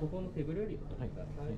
ここのテーブルよりお取りください。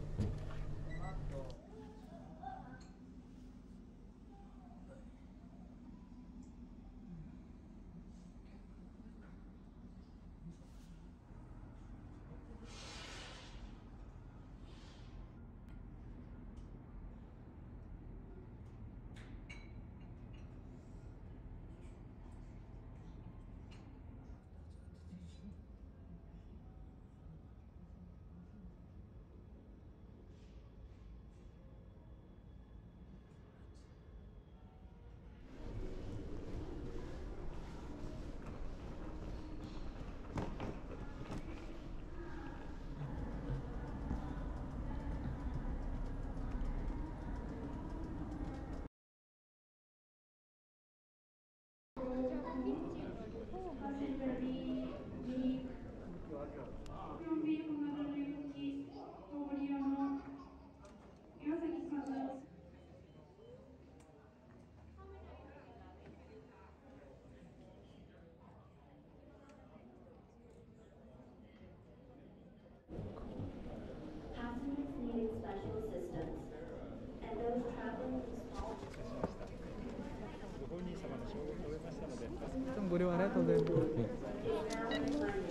ご利用ありがとうございます。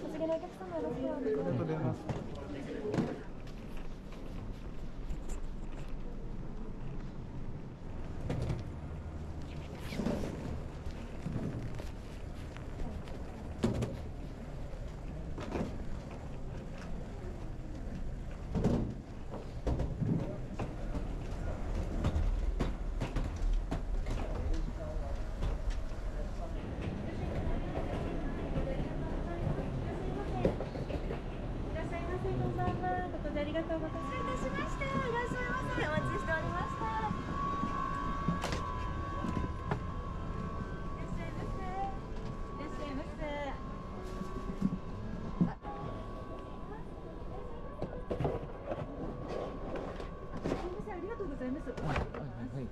お次のお客様よろしくお願いします。ありがとうございます。ありがとうございます。失礼いたしました。いらっしゃいませ。お待ちしておりました。いらっしゃいませ。いらっしゃいませ。すみません、ありがとうございます。はい。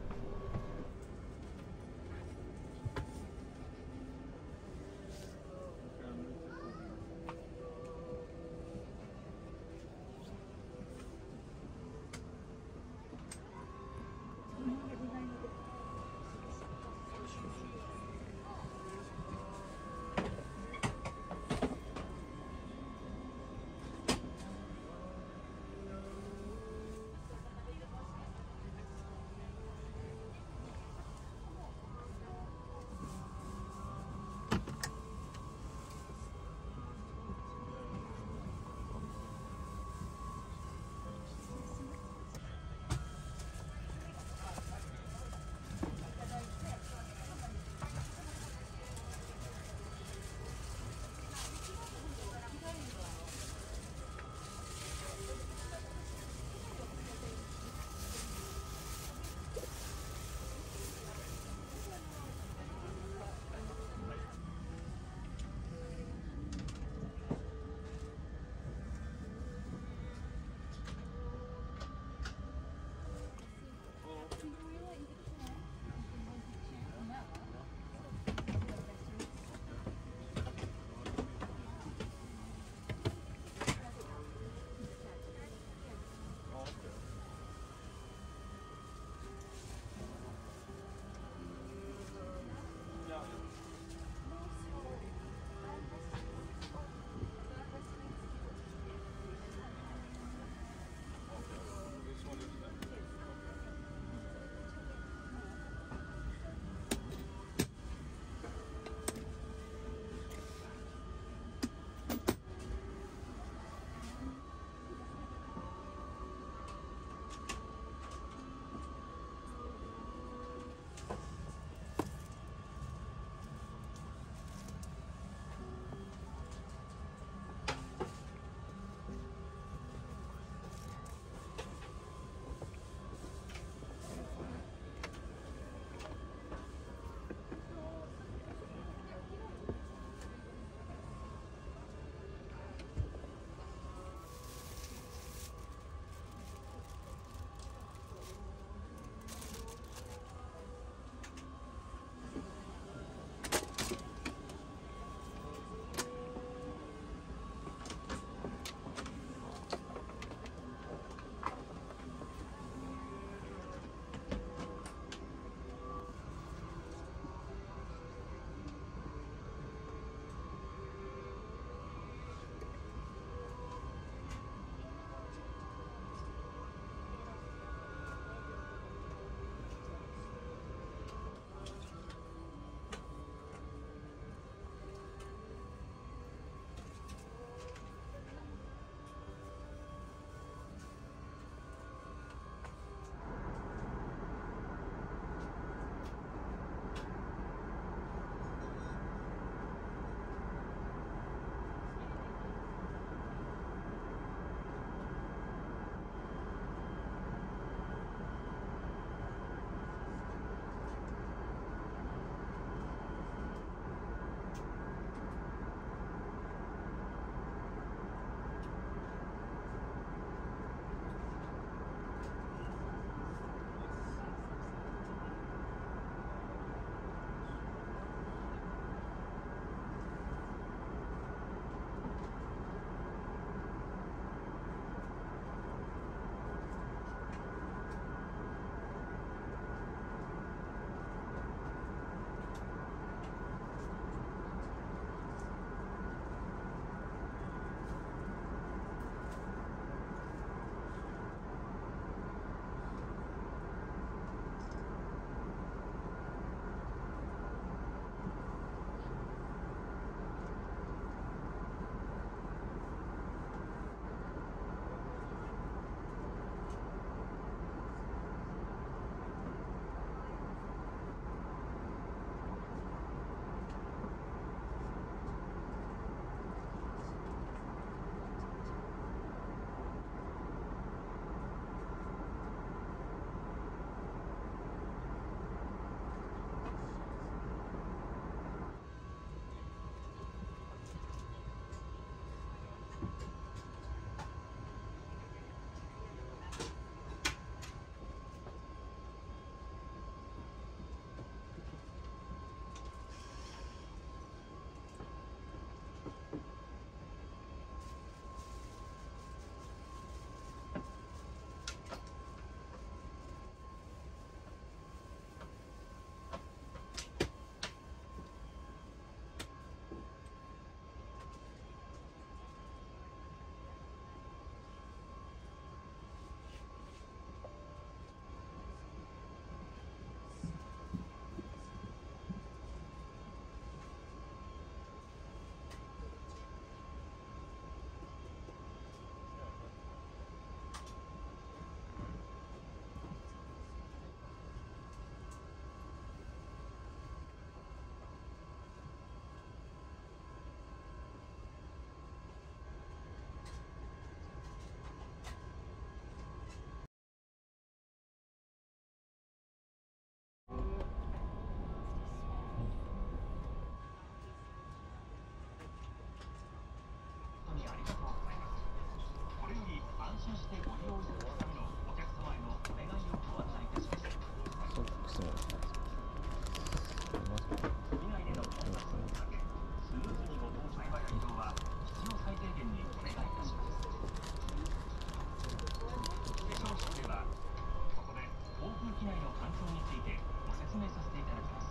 機内の環境についてご説明させていただきます。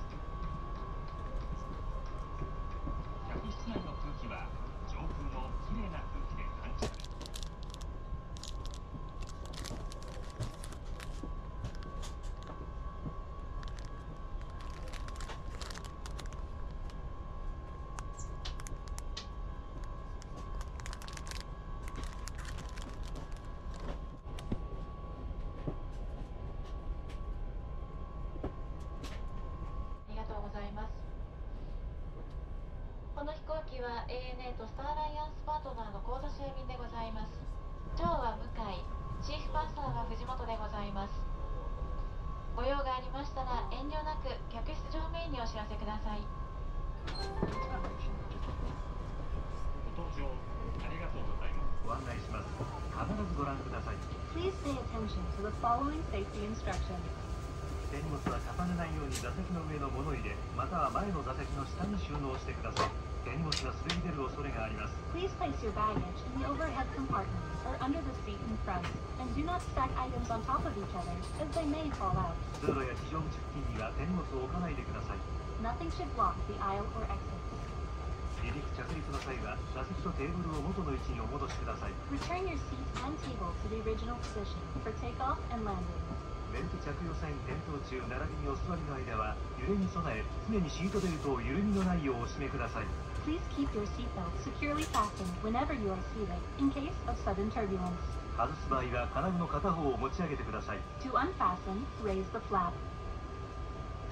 客室内の空気は上空のきれいな空気で換気され、この飛行機は ANA とスターアライアンスパートナーのコードシェア便でございます。長は向井、チーフパーサーは藤本でございます。ご用がありましたら遠慮なく客室乗務員にお知らせください。ご搭乗ありがとうございます。ご案内します。必ずご覧ください。 Please pay attention to the following safety instructions. 手荷物は重ねないように座席の上の物入れ、または前の座席の下に収納してください。手荷物が滑り出る恐れがあります。 Please place your baggage in the overhead compartments or under the seat in front, and do not stack items on top of each other, as they may fall out. 通路や非常口付近には手荷物を置かないでください。 Nothing should block the aisle or exit. 離陸着陸の際は座席とテーブルを元の位置にお戻しください。 Return your seat and table to the original position for takeoff and landing. ベルト着用サイン点灯中並びにお座りの間は揺れに備え、常にシートベルトを緩みのないようお締めください。 Please keep your seatbelt securely fastened whenever you are seated, in case of sudden turbulence. 外す場合は金具の片方を持ち上げてください。 To unfasten, raise the flap.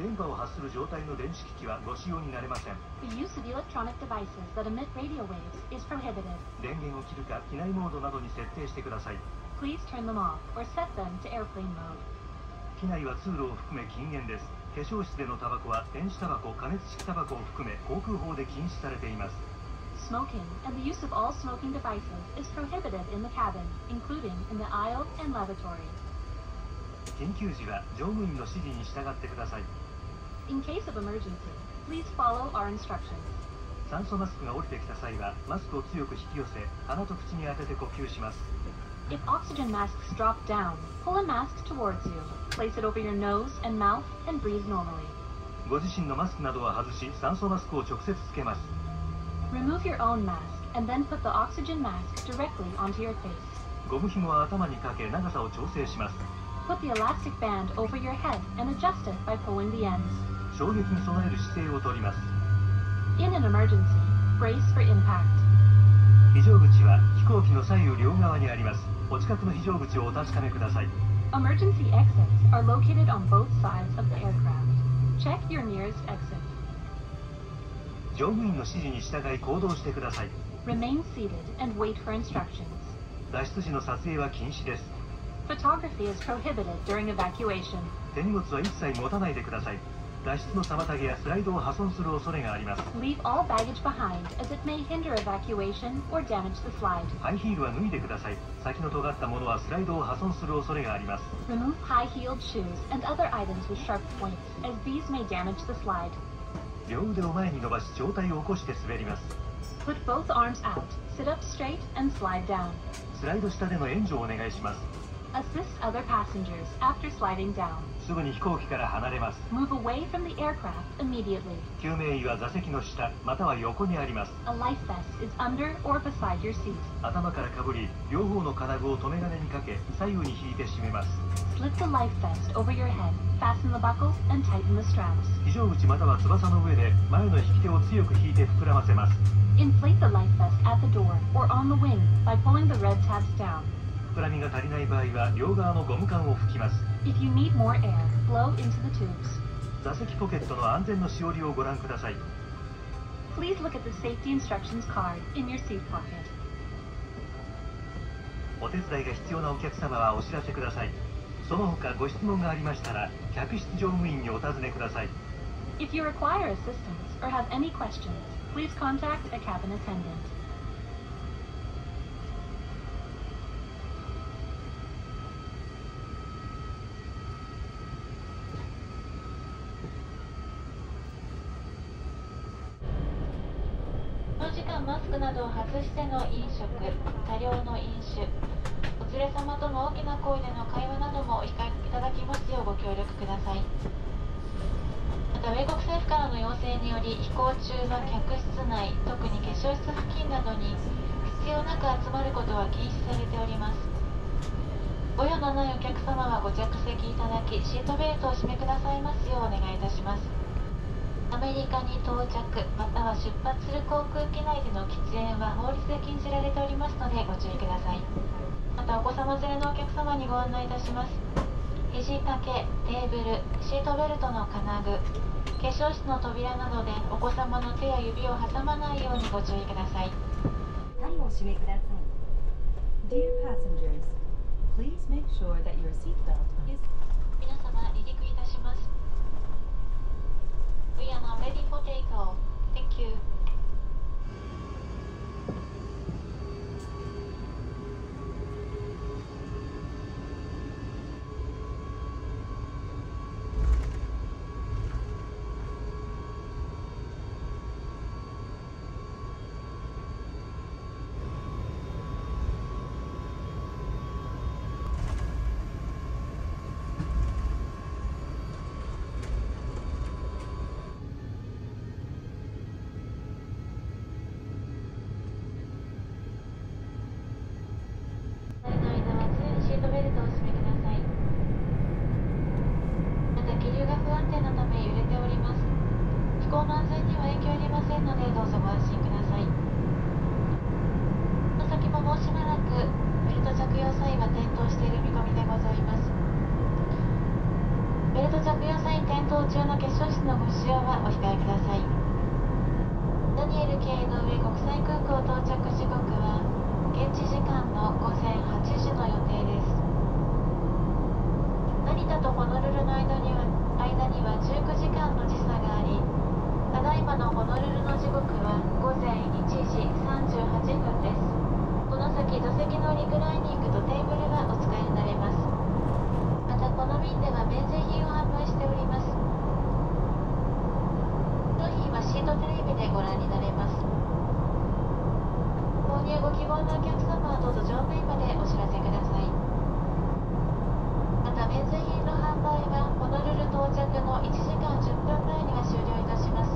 電波を発する状態の電子機器はご使用になれません。 The use of electronic devices that emit radio waves is prohibited. 電源を切るか機内モードなどに設定してください。 Please turn them off or set them to airplane mode. 機内は通路を含め禁煙です。化粧室でのタバコは電子タバコ、加熱式タバコを含め航空法で禁止されています。 Smoking and the use of all smoking devices is prohibited in the cabin, including in the aisle and lavatory. 緊急時は乗務員の指示に従ってください。 In case of emergency, please follow our instructions. 酸素マスクが降りてきた際はマスクを強く引き寄せ、鼻と口に当てて呼吸します。 If oxygen masks drop down, pull a mask towards you. Place it over your nose and mouth and breathe normally. ご自身のマスクなどは外し、酸素マスクを直接つけます。 Remove your own mask and then put the oxygen mask directly onto your face. ゴム紐は頭にかけ長さを調整します。 Put the elastic band over your head and adjust it by pulling the ends. 衝撃に備える姿勢をとります。 In an emergency, brace for impact. 非常口は飛行機の左右両側にあります。お近くの非常口をお確かめください。 Emergency exits are located on both sides of the aircraft. Check your nearest exit. 乗務員の指示に従い行動してください。 Remain seated and wait for instructions. 脱出時の撮影は禁止です。 Photography is prohibited during evacuation. 手荷物は一切持たないでください。脱出の妨げやスライドを破損する恐れがあります。 Leave all baggage behind, as it may hinder evacuation or damage the slide. ハイヒールは脱いでください。先の尖ったものはスライドを破損する恐れがあります。 Remove high-heeled shoes and other items with sharp points, as these may damage the slide. 両腕を前に伸ばし上体を起こして滑ります。 Put both arms out, sit up straight, and slide down. スライド下での援助をお願いします。 Assist other passengers after sliding down. すぐに飛行機から離れます。 Move away from the aircraft immediately. 救命衣は座席の下または横にあります。 A life vest is under or beside your seat. 頭からかぶり、両方の金具を留め金にかけ左右に引いて締めます。 Slip the life vest over your head, fasten the buckles, and tighten the straps. 非常口または翼の上で前の引き手を強く引いて膨らませます。 Inflate the life vest at the door or on the wing by pulling the red tabs down. 膨らみが足りない場合は両側のゴム管を吹きます。 If you need more air, blow into the tubes. 座席ポケットの安全のしおりをご覧ください。 Please look at the safety instructions card in your seat pocket. お手伝いが必要なお客様はお知らせください。その他ご質問がありましたら客室乗務員にお尋ねください。 If you require assistance or have any questions, please contact a cabin attendant. この時間マスクなどを外しての飲食、多量の飲酒、お連れ様との大きな声での会話などもお控えいただきますようご協力ください。の要請により飛行中は客室内、特に化粧室付近などに必要なく集まることは禁止されております。ご用のないお客様はご着席いただき、シートベルトを締めくださいますようお願いいたします。アメリカに到着または出発する航空機内での喫煙は法律で禁じられておりますのでご注意ください。またお子様連れのお客様にご案内いたします。肘掛け、テーブル、シートベルトの金具、化粧室の扉などでお子様の手や指を挟まないようにご注意ください。はい、お閉めください。Dear passengers, please make sure that your seatbelt is 皆様離陸いたします。We are now ready for takeoff. Thank you. シートベルトをお締めください。また気流が不安定なため揺れております。飛行の安全には影響ありませんのでどうぞご安心ください。この先ももうしばらくベルト着用際は点灯している見込みでございます。ベルト着用際に点灯中の化粧室のご使用はお控えください。ダニエル K の上国際空港到着時刻は現地時間の午前8時の予定です。成田とホノルルの間には19時間の時差があり、ただいまのホノルルの時刻は午前1時38分です。この先座席のリクライニングとテーブルはお使いになれます。またこの便では免税品を販売しております。商品はシートテレビでご覧になれます。購入ご希望のお客様はどうぞ乗務員までお知らせください。また免税品の販売はホノルル到着の1時間10分前には終了いたします。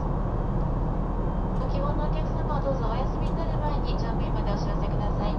ご希望のお客様はどうぞお休みになる前に乗務員までお知らせください。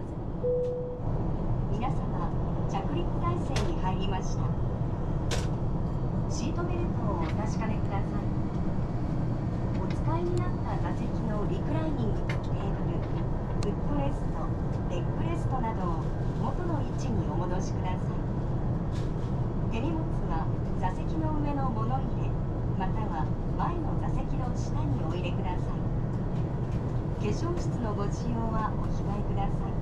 ます。皆様、着陸態勢に入りました。シートベルトをお確かめください。お使いになった座席のリクライニングテーブル、フットレスト、レッグレストなどを元の位置にお戻しください。手荷物は座席の上の物入れ、または前の座席の下にお入れください。化粧室のご使用はお控えください。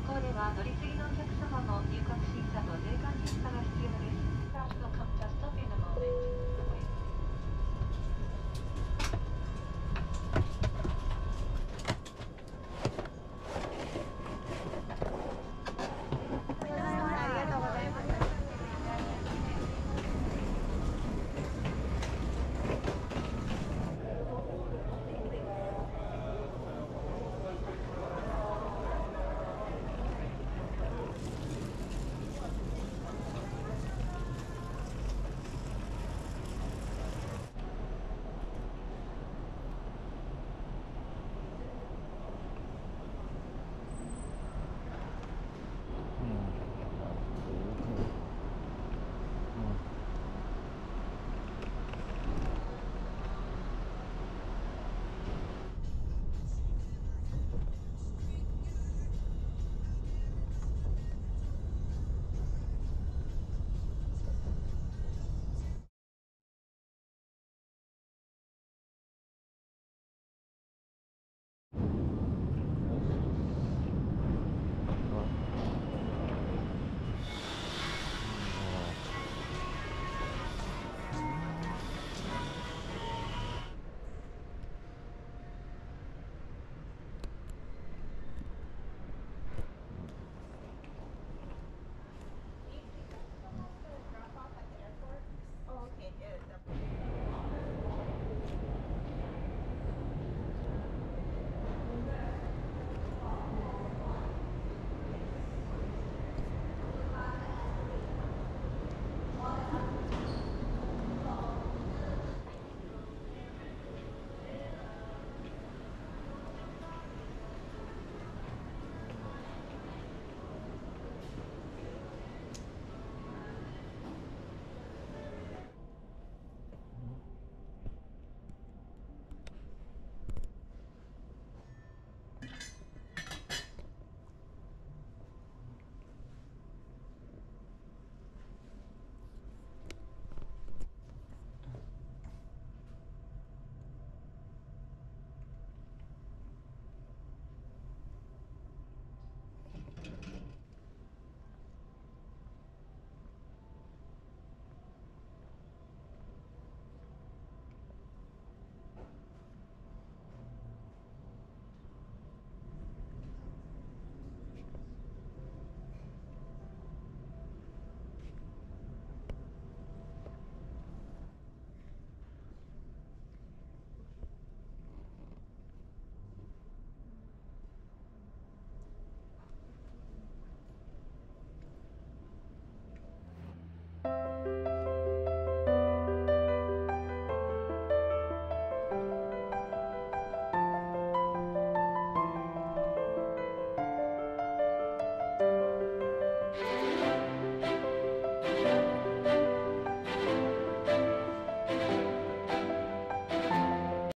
空港では乗り継ぎのお客様も入国審査と税関検査が必要です。Come to stop in a moment.